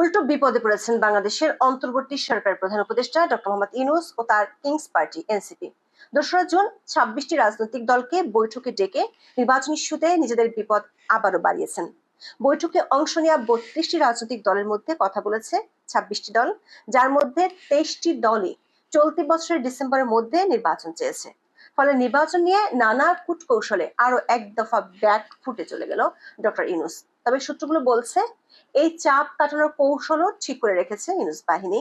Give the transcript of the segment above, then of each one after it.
উল্টো বিপদে পড়েছেন বাংলাদেশের অন্তর্বর্তী সরকার প্রধান উপদেষ্টা ডক্টর মোহাম্মদ ইউনূস ও তার কিংস পার্টি এনসিপি। ২রা জুন ২৬টি রাজনৈতিক দলকে বৈঠকে ডেকে নির্বাচন ইস্যুতে নিজেদের বিপদ আবারও বাড়িয়েছেন। বৈঠকে অংশ নেওয়া ৩২টি রাজনৈতিক দলের মধ্যে কথা বলেছে ২৬টি দল, যার মধ্যে ২৩টি দলই চলতি বছরের ডিসেম্বরের মধ্যে নির্বাচন চেয়েছে। ফলে নির্বাচন নিয়ে নানা কূটকৌশলে আরো এক দফা ব্যাক ফুটে চলে গেল ডক্টর ইউনূস। তবে সূত্রগুলো বলছে এই চাপ কাটানোর কৌশলও ঠিক করে রেখেছে ইউনূস বাহিনী।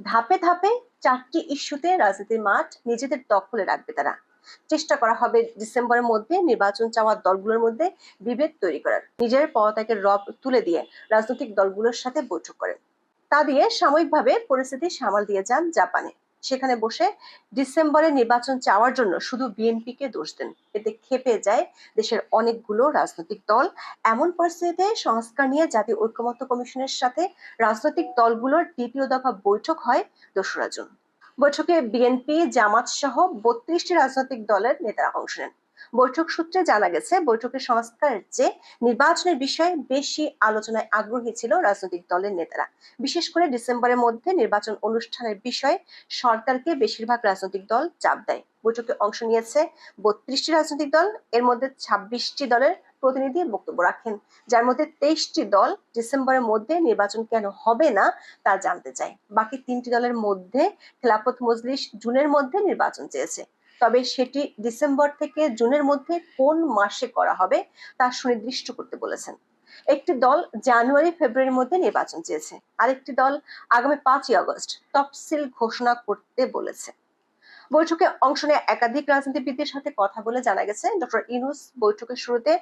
ধাপে ধাপে ৪টি ইস্যুতে রাজনীতির মাঠ নিজেদের দখলে রাখবে তারা। চেষ্টা করা হবে ডিসেম্বরের মধ্যে নির্বাচন চাওয়া দলগুলোর মধ্যে বিভেদ তৈরি করার। নিজের পদত্যাগের রব তুলে দিয়ে রাজনৈতিক দলগুলোর সাথে বৈঠক করেন। তা দিয়ে সাময়িকভাবে পরিস্থিতি সামাল দিয়ে যান জাপানে। সেখানে বসে ডিসেম্বরে নির্বাচন চাওয়ার জন্য শুধু বিএনপিকে দোষ দেন। এতে ক্ষেপে যায় দেশের অনেকগুলো রাজনৈতিক দল। এমন পরিস্থিতিতে সংস্কার নিয়ে জাতীয় ঐকমত্য কমিশনের সাথে রাজনৈতিক দলগুলোর দ্বিতীয় দফা বৈঠক হয় ২রা জুন। বৈঠকে বিএনপি, জামাত সহ ৩২টি রাজনৈতিক দলের নেতারা অংশ নেন। বৈঠক সূত্রে জানা গেছে, বৈঠকের সংস্কারের চেয়ে নির্বাচনের বিষয়ে বেশি আলোচনায় আগ্রহী ছিল রাজনৈতিক দলের নেতারা। বিশেষ করে ডিসেম্বরের মধ্যে নির্বাচন অনুষ্ঠানের বিষয়ে সরকারকে বেশিরভাগ রাজনৈতিক দল চাপ দেয়। বৈঠকে অংশ নিয়েছে ৩২টি রাজনৈতিক দল। এর মধ্যে ২৬টি দলের প্রতিনিধি বক্তব্য রাখেন, যার মধ্যে ২৩টি দল ডিসেম্বরের মধ্যে নির্বাচন কেন হবে না তা জানতে চায়। বাকি ৩টি দলের মধ্যে খেলাফত মজলিস জুনের মধ্যে নির্বাচন চেয়েছে, তবে সেটি ডিসেম্বর থেকে জুনের মধ্যে কোন মাসে করা হবে তা সুনির্দিষ্ট করতে বলেছেন। একটি দল জানুয়ারি ফেব্রুয়ারির মধ্যে নির্বাচন চেয়েছে, আরেকটি দল আগামী ৫ই আগস্ট তফসিল ঘোষণা করতে বলেছে। বৈঠকে অংশ নেওয়া একাধিক রাজনীতিবিদদের সাথে কথা বলে জানা গেছে, ডক্টর ইউনূস বৈঠকের শুরুতে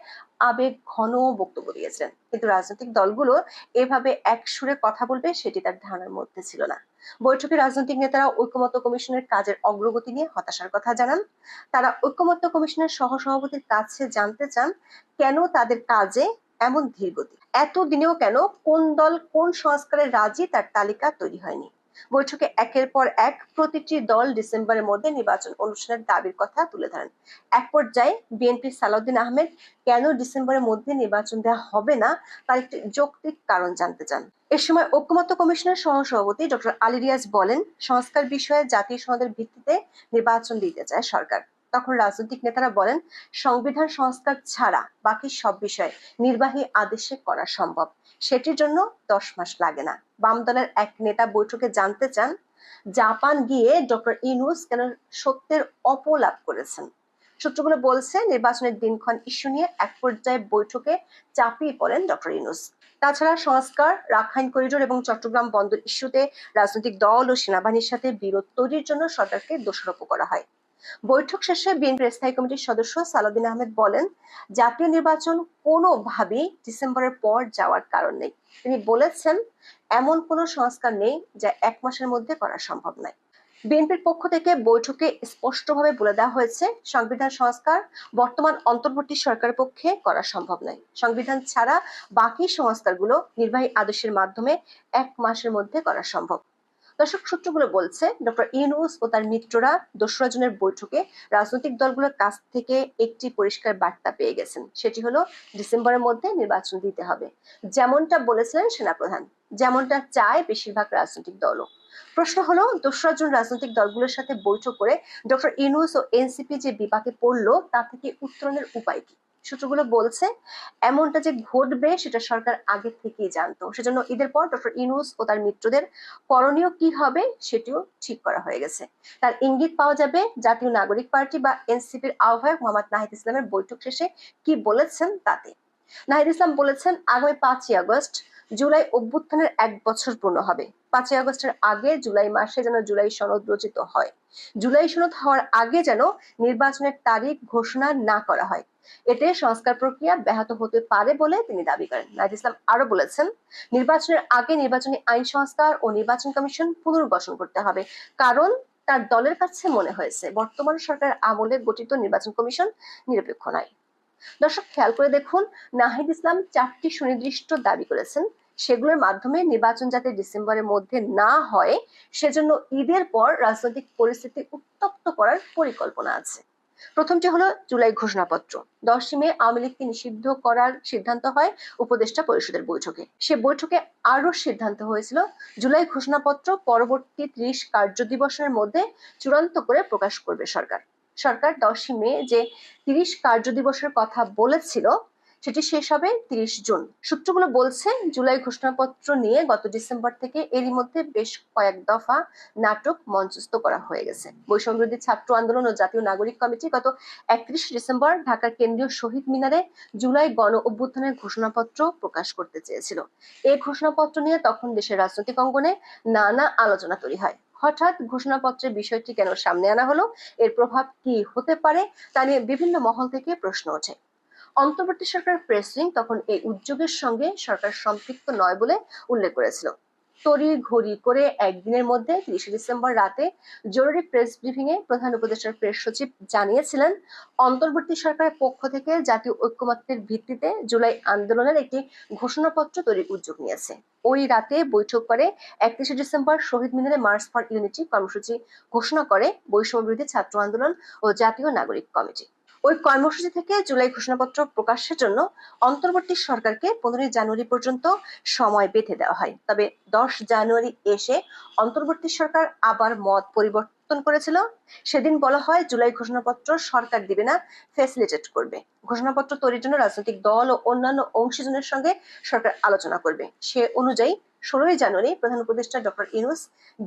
আবেগ ঘন বক্তব্য দিয়েছিলেন, কিন্তু রাজনৈতিক দলগুলো এভাবে এক সুরে কথা বলবে সেটি তার ধারণার মধ্যে ছিল না। বৈঠকে রাজনৈতিক নেতারা ঐকমত্য কমিশনের কাজের অগ্রগতি নিয়ে হতাশার কথা জানান। তারা ঐকমত্য কমিশনের সহসভাপতির কাছে জানতে চান কেন তাদের কাজে এমন ধীরগতি, এতদিনেও কেন কোন দল কোন সংস্কারে রাজি তার তালিকা তৈরি হয়নি। বৈঠকে একের পর এক প্রতিটি দল ডিসেম্বরের মধ্যে নির্বাচন অনুষ্ঠানের দাবির কথা তুলে ধরেন। এক পর্যায়ে বিএনপির সালাউদ্দিন আহমেদ কেন ডিসেম্বরের মধ্যে নির্বাচন দেওয়া হবে না তার একটি যৌক্তিক কারণ জানতে চান। এ সময় ঐকমত্য কমিশনের সহসভাপতি ডক্টর আলী রিয়াজ বলেন, সংস্কার বিষয়ে জাতীয় সনদের ভিত্তিতে নির্বাচন দিতে চায় সরকার। তখন রাজনৈতিক নেতারা বলেন, সংবিধান সংস্কার ছাড়া বাকি সব বিষয় নির্বাহী আদেশে করা সম্ভব, সেটির জন্য ১০ মাস লাগে না। বাম দলের এক নেতা বৈঠকে জানতে চান, জাপান গিয়ে ডক্টর ইউনূস কেন সত্যের অপলাপ করেছেন। সূত্রগুলো বলছে, নির্বাচনের দিনক্ষণ ইস্যু নিয়ে এক পর্যায়ে বৈঠকে চাপিয়ে পড়েন ডক্টর ইউনূস। তাছাড়া সংস্কার, রাখাইন করিডোর এবং চট্টগ্রাম বন্দর ইস্যুতে রাজনৈতিক দল ও সেনাবাহিনীর সাথে বিরোধ তৈরির জন্য সরকারকে দোষারোপ করা হয়। বৈঠক শেষে বিএনপির স্থায়ী কমিটির সদস্য সালাউদ্দিন আহমেদ বলেন, জাতীয় নির্বাচন কোনোভাবেই ডিসেম্বরের পর যাওয়ার কারণ নেই। তিনি বলেছেন, এমন কোনো সংস্কার নেই যা ১ মাসের মধ্যে করা সম্ভব নয়। বিএনপির পক্ষ থেকে বৈঠকে স্পষ্টভাবে বলে দেওয়া হয়েছে, সংবিধান সংস্কার বর্তমান অন্তর্বর্তী সরকারের পক্ষে করা সম্ভব নয়। সংবিধান ছাড়া বাকি সংস্কারগুলো নির্বাহী আদেশের মাধ্যমে ১ মাসের মধ্যে করা সম্ভব। দর্শক, সূত্রগুলো বলছে, ডক্টর ইউনূস ও তার মিত্ররা ২রা জুনের বৈঠকে রাজনৈতিক দলগুলোর কাছ থেকে একটি পরিষ্কার বার্তা পেয়ে গেছেন। সেটি হলো ডিসেম্বরের মধ্যে নির্বাচন দিতে হবে, যেমনটা বলেছিলেন সেনাপ্রধান, যেমনটা চায় বেশিরভাগ রাজনৈতিক দলও। প্রশ্ন হলো, ২রা জুন রাজনৈতিক দলগুলোর সাথে বৈঠক করে ডক্টর ইউনূস ও এনসিপি যে বিপাকে পড়লো তা থেকে উত্তরণের উপায় কি? সূত্রগুলো বলছে, এমনটা যে ঘটবে সেটা সরকার আগে থেকেই জানতো। সেজন্য ঈদের পর ডক্টর ইউনূস ও তার মিত্রদের করণীয় কি হবে সেটিও ঠিক করা হয়ে গেছে। তার ইঙ্গিত পাওয়া যাবে জাতীয় নাগরিক পার্টি বা এনসিপির আহ্বায়ক মোহাম্মদ নাহিদ ইসলামের বৈঠক শেষে কি বলেছেন তাতে। নাহিদ ইসলাম বলেছেন, আগামী ৫ই আগস্ট জুলাই অভ্যুত্থানের ১ বছর পূর্ণ হবে। ৫ই আগস্টের আগে জুলাই মাসে যেন জুলাই সনদ রচিত হয়। জুলাই সনদ হওয়ার আগে যেন নির্বাচনের তারিখ ঘোষণা না করা হয়। এতে সংস্কার প্রক্রিয়া ব্যাহত হতে পারে বলে তিনি দাবি করেন। নাহিদ ইসলাম আরো বলেছেন, নির্বাচনের আগে নির্বাচনী আইন সংস্কার ও নির্বাচন কমিশন পুনর্গঠন করতে হবে, কারণ তার দলের কাছে মনে হয়েছে বর্তমান সরকারের আমলে গঠিত নির্বাচন কমিশন নিরপেক্ষ নয়। দর্শক, খেয়াল করে দেখুন, নাহিদ ইসলাম ৪টি সুনির্দিষ্ট দাবি করেছেন। সেগুলোর মাধ্যমে নির্বাচন যাতে ডিসেম্বরের মধ্যে না হয় সেজন্য ঈদের পর রাজনৈতিক পরিস্থিতি উত্তপ্ত করার পরিকল্পনা আছে। প্রথমটি হলো জুলাই ঘোষণাপত্র। 10 মে আওয়ামী লীগকে নিষিদ্ধ করার সিদ্ধান্ত হয় উপদেষ্টা পরিষদের বৈঠকে। সে বৈঠকে আরো সিদ্ধান্ত হয়েছিল জুলাই ঘোষণাপত্র পরবর্তী 30 কার্যদিবসের মধ্যে চূড়ান্ত করে প্রকাশ করবে সরকার। সরকার 10 মে যে 30 কার্যদিবসের কথা বলেছিল সেটি শেষ হবে 30 জুন। সূত্রগুলো বলছে জুলাই ঘোষণাপত্র নিয়ে গত ডিসেম্বর থেকে এরই মধ্যে বেশ কয়েক দফা নাটক মঞ্চস্থ করা হয়ে গেছে। বৈষম্য বিরোধী ছাত্র আন্দোলন ও জাতীয় নাগরিক কমিটি গত 31 ডিসেম্বর ঢাকার কেন্দ্রীয় শহীদ মিনারে জুলাই গণ অভ্যুত্থানের ঘোষণাপত্র প্রকাশ করতে চেয়েছিল। এই ঘোষণাপত্র নিয়ে তখন দেশের রাজনৈতিক অঙ্গনে নানা আলোচনা তৈরি হয়। হঠাৎ ঘোষণাপত্রের বিষয়টি কেন সামনে আনা হলো, এর প্রভাব কি হতে পারে তা নিয়ে বিভিন্ন মহল থেকে প্রশ্ন ওঠে। অন্তর্বর্তী সরকার প্রেস উইং তখন এই উদ্যোগের সঙ্গে সরকার সম্পৃক্ত নয় বলে উল্লেখ করেছিল। তড়িঘড়ি করে একদিনের মধ্যে 30 ডিসেম্বর রাতে জরুরি প্রেস ব্রিফিং এ প্রধান উপদেষ্টার প্রেস সচিব জানিয়েছিলেন, অন্তর্বর্তী সরকারের পক্ষ থেকে জাতীয় ঐক্যমত্যের ভিত্তিতে জুলাই আন্দোলনের একটি ঘোষণাপত্র তৈরির উদ্যোগ নিয়েছে। ওই রাতে বৈঠক করে 31 ডিসেম্বর শহীদ মিনারে মার্চ ফর ইউনিটি কর্মসূচি ঘোষণা করে বৈষম্য বিরোধী ছাত্র আন্দোলন ও জাতীয় নাগরিক কমিটি। ওই কর্মসূচি থেকে জুলাই ঘোষণাপত্র প্রকাশের জন্য অন্তর্বর্তী সরকারকে 15 জানুয়ারি পর্যন্ত সময় বেঁধে দেওয়া হয়। তবে 10 জানুয়ারি এসে অন্তর্বর্তী সরকার আবার মত পরিবর্তন করেছিল। সেদিন বলা হয় জুলাই ঘোষণাপত্র সরকার দিবে না, ফ্যাসিলিটেট করবে। ঘোষণাপত্র তৈরির জন্য রাজনৈতিক দল ও অন্যান্য অংশীজনের সঙ্গে সরকার আলোচনা করবে। সে অনুযায়ী 16 জানুয়ারি প্রধান উপদেষ্টা ডক্টর ইউনূস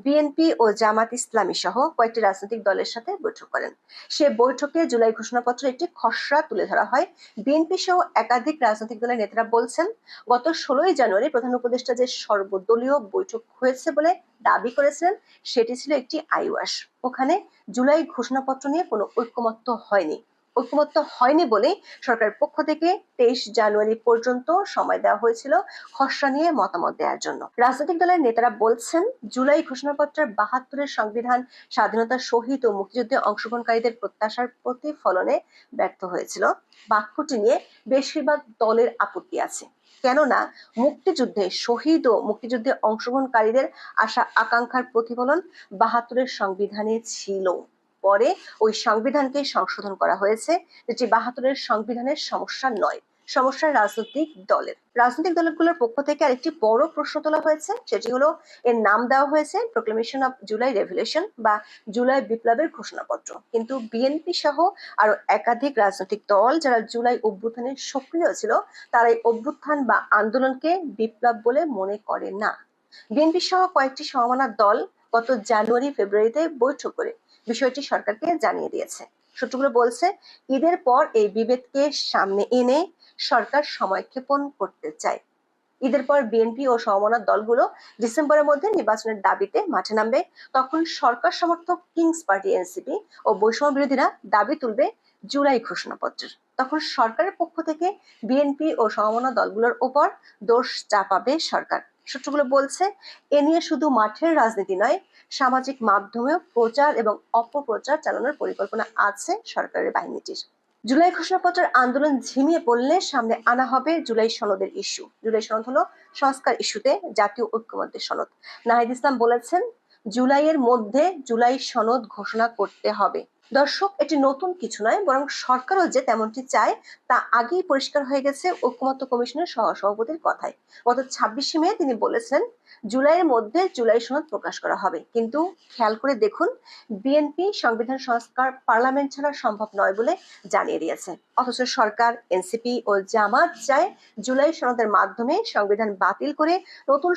বিএনপি ও জামাত ইসলামী সহ কয়েকটি রাজনৈতিক দলের সাথে বৈঠক করেন। সে বৈঠকে জুলাই ঘোষণাপত্রের একটি খসড়া তুলে ধরা হয়। বিএনপি সহ একাধিক রাজনৈতিক দলের নেতারা বলছেন, গত 16 জানুয়ারি প্রধান উপদেষ্টা যে সর্বদলীয় বৈঠক হয়েছে বলে দাবি করেছিলেন সেটি ছিল একটি আইওয়াস। ওখানে জুলাই ঘোষণাপত্র নিয়ে কোনো ঐকমত্য হয়নি বলে সরকারের পক্ষ থেকে 23 জানুয়ারি পর্যন্ত সময় দেওয়া হয়েছিল খসড়া নিয়ে মতামত দেওয়ার জন্য। রাজনৈতিক দলের নেতারা বলছেন, জুলাই ঘোষণাপত্রের 72-এর সংবিধান স্বাধীনতা শহীদ ও মুক্তিযুদ্ধে অংশগ্রহণকারীদের প্রত্যাশার প্রতিফলনে ব্যর্থ হয়েছিল। বাক্যটি নিয়ে বেশিরভাগ দলের আপত্তি আছে। কেননা মুক্তিযুদ্ধে শহীদ ও মুক্তিযুদ্ধে অংশগ্রহণকারীদের আশা আকাঙ্ক্ষার প্রতিফলন 72-এর সংবিধানে ছিল। পরে ওই সংবিধানকে সংশোধন করা হয়েছে, যেটি 72-এর সংবিধানের সমস্যা নয়, সমস্যা রাজনৈতিক দলগুলোর পক্ষ থেকে আরেকটি বড় প্রশ্ন তোলা হয়েছে। সেটি হলো, এর নাম দেওয়া হয়েছে প্রোক্লেমেশন অফ জুলাই রেভলিউশন বা জুলাই বিপ্লবের ঘোষণাপত্র। কিন্তু বিএনপি সহ আরো একাধিক রাজনৈতিক দল যারা জুলাই অভ্যুত্থানে সক্রিয় ছিল, তারা এই অভ্যুত্থান বা আন্দোলনকে বিপ্লব বলে মনে করে না। বিএনপি সহ কয়েকটি সমমনা দল গত জানুয়ারি ফেব্রুয়ারিতে বৈঠক করে বিষয়টি সরকারকে জানিয়ে দিয়েছে। সূত্রগুলো বলছে, ঈদের পর এই বিভেদকে সামনে এনে সরকার সময়ক্ষেপণ করতে চায়। ঈদের পর বিএনপি ও সমমনা দলগুলো ডিসেম্বরের মধ্যে নির্বাচনের দাবিতে মাঠে নামবে। তখন সরকার সমর্থক কিংস পার্টি এনসিপি ও বৈষম্য বিরোধীরা দাবি তুলবে জুলাই ঘোষণাপত্রের। তখন সরকারের পক্ষ থেকে বিএনপি ও সমমনা দলগুলোর ওপর দোষ চাপাবে সরকার। সূত্রগুলো বলছে, এ নিয়ে শুধু মাঠের রাজনীতি নয়, সামাজিক মাধ্যমেও প্রচার এবং অপপ্রচার চালানোর পরিকল্পনা আছে সরকারের বাহিনীটির। জুলাই ঘোষণাপত্রের আন্দোলন ঝিমিয়ে পড়লে সামনে আনা হবে জুলাই সনদের ইস্যু। জুলাই সনদ হলো সংস্কার ইস্যুতে জাতীয় ঐক্যমত্যের সনদ। নাহিদ ইসলাম বলেছেন, জুলাইয়ের মধ্যে জুলাই সনদ ঘোষণা করতে হবে। দর্শক, এটি নতুন কিছু নয়, বরং সরকারও যে তেমনটি চায় তা আগেই পরিষ্কার হয়ে গেছে ঐক্যমত্য কমিশনের সহসভাপতির কথায়। গত 26 মে তিনি বলেছেন, জুলাইয়ের মধ্যে জুলাই সনদ প্রকাশ করা হবে। কিন্তু খেয়াল করে দেখুন, বিএনপি সংবিধান সংস্কার পার্লামেন্ট ছাড়া সম্ভব নয় বলে জানিয়ে দিয়েছে। অথচ সরকার, এনসিপি ও জামাত চায় জুলাই সনদের মাধ্যমে সংবিধান বাতিল করে নতুন